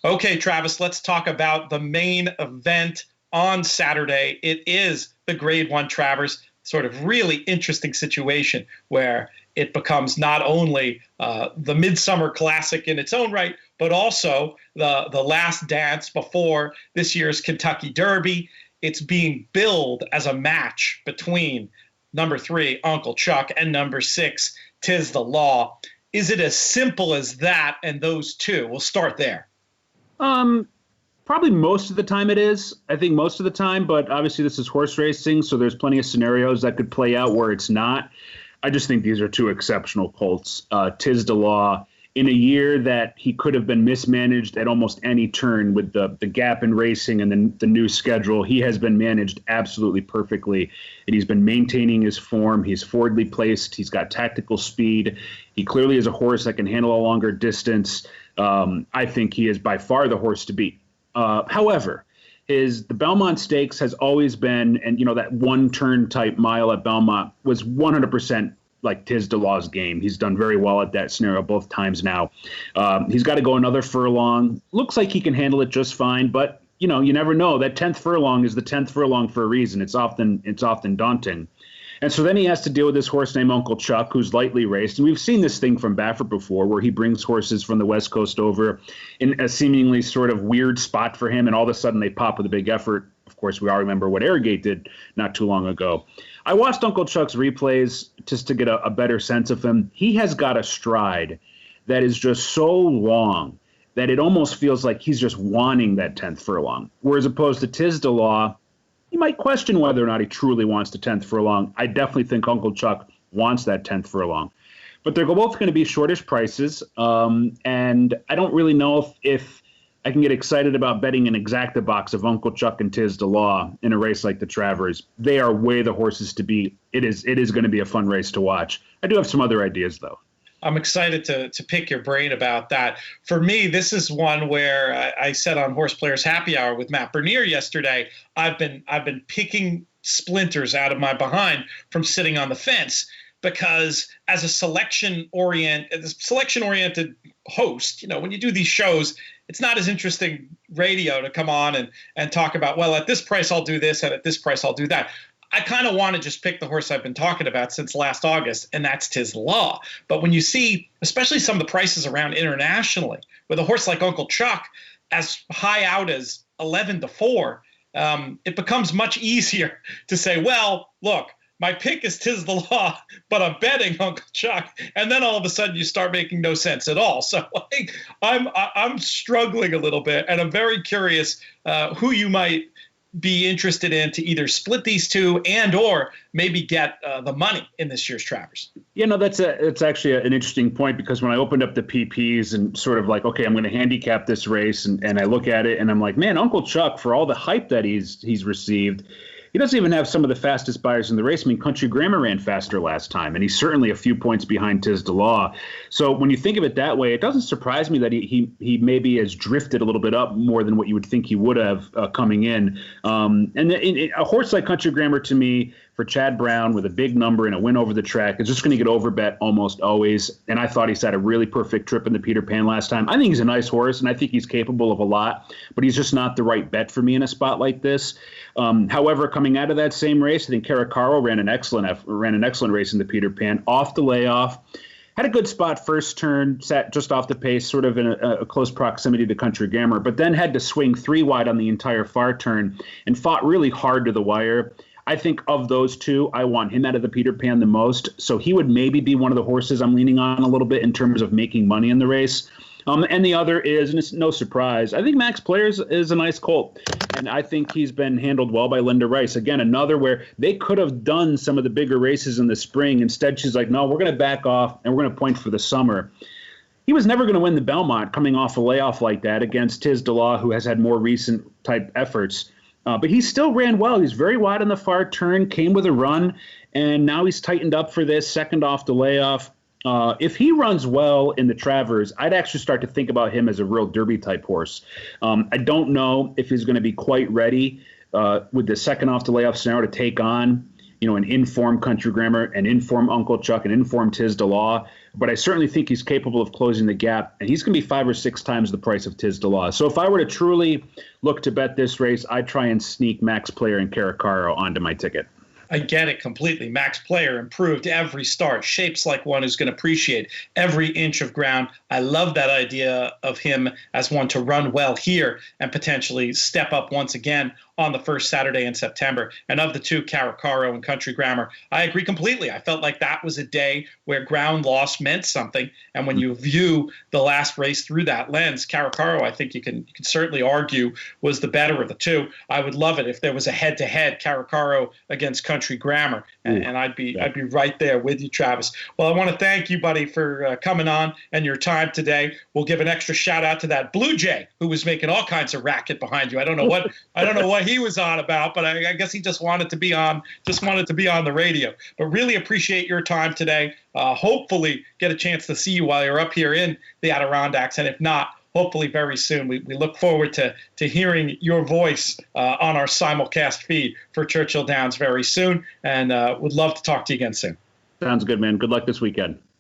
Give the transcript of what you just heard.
Okay, Travis, let's talk about the main event on Saturday. It is the Grade 1 Travers, sort of really interesting situation where it becomes not only the Midsummer Classic in its own right, but also the last dance before this year's Kentucky Derby. It's being billed as a match between number 3, Uncle Chuck, and number 6, Tiz the Law. Is it as simple as that and those two? We'll start there. Probably most of the time it is. I think most of the time, but obviously this is horse racing, so there's plenty of scenarios that could play out where it's not. I just think these are two exceptional colts. Tiz the Law, in a year that he could have been mismanaged at almost any turn with the gap in racing and then the new schedule, he has been managed absolutely perfectly. And he's been maintaining his form. He's forwardly placed. He's got tactical speed. He clearly is a horse that can handle a longer distance. I think he is by far the horse to beat. However, the Belmont Stakes has always been, and that one-turn type mile at Belmont was 100% like Tiz the Law's game. He's done very well at that scenario both times now. He's got to go another furlong. Looks like he can handle it just fine, but you never know. That 10th furlong is the 10th furlong for a reason. It's often daunting. And so then he has to deal with this horse named Uncle Chuck, who's lightly raced. And we've seen this thing from Baffert before, where he brings horses from the West Coast over in a seemingly sort of weird spot for him, and all of a sudden they pop with a big effort. Of course, we all remember what Arrogate did not too long ago. I watched Uncle Chuck's replays just to get a better sense of him. He has got a stride that is just so long that it almost feels like he's just wanting that 10th furlong. Whereas opposed to Tiz the Law, you might question whether or not he truly wants the 10th furlong. I definitely think Uncle Chuck wants that 10th furlong. But they're both going to be shortish prices, and I don't really know if I can get excited about betting an exacta box of Uncle Chuck and Tiz the Law in a race like the Travers. They are way the horses to beat. It is going to be a fun race to watch. I do have some other ideas, though. I'm excited to pick your brain about that. For me, this is one where I said on Horse Players Happy Hour with Matt Bernier yesterday, I've been picking splinters out of my behind from sitting on the fence, because as a selection-oriented host, when you do these shows, it's not as interesting radio to come on and talk about, well, at this price I'll do this, and at this price I'll do that. I kind of want to just pick the horse I've been talking about since last August, and that's Tiz the Law. But when you see, especially some of the prices around internationally, with a horse like Uncle Chuck as high out as 11-4, it becomes much easier to say, well, look, my pick is Tiz the Law, but I'm betting Uncle Chuck, and then all of a sudden you start making no sense at all. So I'm struggling a little bit, and I'm very curious who you might be interested in to either split these two and or maybe get the money in this year's Travers. It's actually an interesting point, because when I opened up the PPs and sort of like, okay, I'm going to handicap this race, and I look at it and I'm like, man, Uncle Chuck, for all the hype that he's received, he doesn't even have some of the fastest buyers in the race. I mean, Country Grammar ran faster last time, and he's certainly a few points behind Tiz the Law. So when you think of it that way, it doesn't surprise me that he maybe has drifted a little bit up more than what you would think he would have coming in. And a horse like Country Grammar, to me, for Chad Brown with a big number and a win over the track, is just going to get overbet almost always. And I thought he's had a really perfect trip in the Peter Pan last time. I think he's a nice horse, and I think he's capable of a lot, but he's just not the right bet for me in a spot like this. However, coming out of that same race, I think Caracaro ran an excellent race in the Peter Pan, off the layoff. Had a good spot first turn, sat just off the pace, sort of in a close proximity to Country Grammar, but then had to swing 3 wide on the entire far turn and fought really hard to the wire. I think of those two, I want him out of the Peter Pan the most. So he would maybe be one of the horses I'm leaning on a little bit in terms of making money in the race. And the other is, and it's no surprise, I think Max Players is a nice colt. And I think he's been handled well by Linda Rice. Again, another where they could have done some of the bigger races in the spring. Instead, she's like, no, we're going to back off and we're going to point for the summer. He was never going to win the Belmont coming off a layoff like that against Tiz the Law, who has had more recent type efforts. But he still ran well. He's very wide on the far turn, came with a run, and now he's tightened up for this, second off the layoff. If he runs well in the Travers, I'd actually start to think about him as a real Derby-type horse. I don't know if he's going to be quite ready with the second off the layoff scenario to take on, an informed Country Grammar, an informed Uncle Chuck, an informed Tiz the Law. but I certainly think he's capable of closing the gap, and he's going to be 5 or 6 times the price of Tiz DeLaw. So if I were to truly look to bet this race, I'd try and sneak Max Player and Caracaro onto my ticket. I get it completely. Max Player improved every start, shapes like one who's going to appreciate every inch of ground. I love that idea of him as one to run well here and potentially step up once again on the first Saturday in September. And of the two, Caracaro and Country Grammar, I agree completely. I felt like that was a day where ground loss meant something. And when you view the last race through that lens, Caracaro, I think you can certainly argue, was the better of the two. I would love it if there was a head-to-head Caracaro against Country Grammar, and I'd be right there with you, Travis. Well, I want to thank you, buddy, for coming on and your time today. We'll give an extra shout out to that Blue Jay who was making all kinds of racket behind you. I don't know what he was on about, but I guess he just wanted to be on the radio. But really appreciate your time today. Hopefully get a chance to see you while you're up here in the Adirondacks, and if not, hopefully very soon. We look forward to hearing your voice on our simulcast feed for Churchill Downs very soon, and would love to talk to you again soon. Sounds good, man. Good luck this weekend.